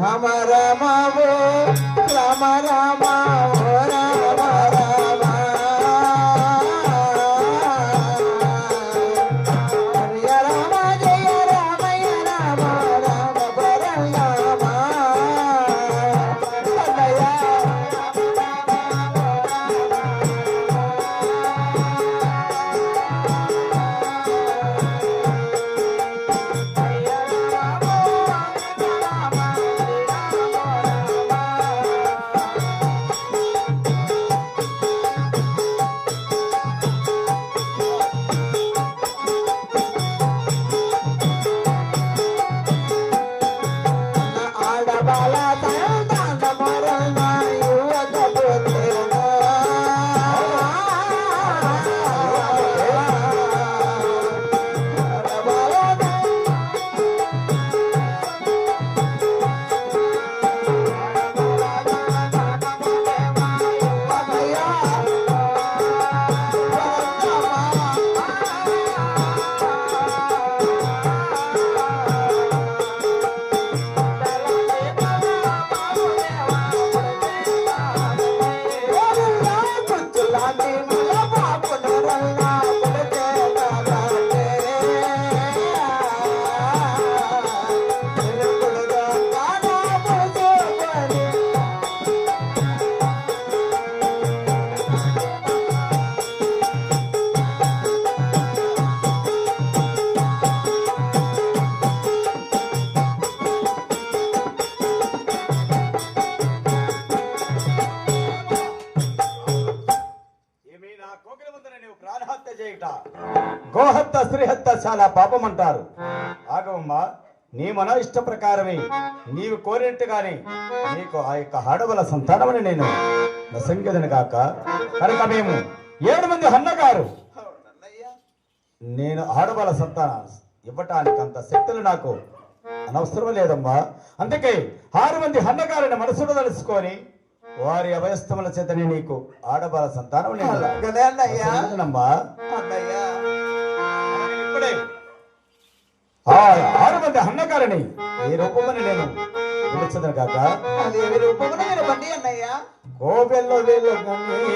రామ రామ ఓ రామ రామ ఓ రామ రామ హరియ రామ జయ రామయ్య రామ రామ పరరామ కన్నయ్య ఆడబాల తండ మరణ యువత పుత్రుడు గోహత్య స్త్రీహత్య చాలా పాపం అంటారు. ఆగవమ్మా, నీ మన ఇష్ట ప్రకారమే నీవు కోరినట్టుగానే నీకు ఆ యొక్క ఆడవల సంతానమని నేను నసంగదని కాక కనుక మేము 7 మంది అన్నగారు నేను ఆడవల సంతానం ఇవ్వటానికి అంత శక్తులు నాకు అనవసరం లేదమ్మా. అందుకే 6 మంది అన్నగారిని మనసులో తెలుసుకొని వారి అభయస్తముల చేతనే నీకు ఆడబాల సంతానం అన్నయ్యా. ఇప్పుడే 6 మంది అన్నగారిని ఈ రూపమని నేను పిలుచుదను కాక కోపెల్లో దేవుడని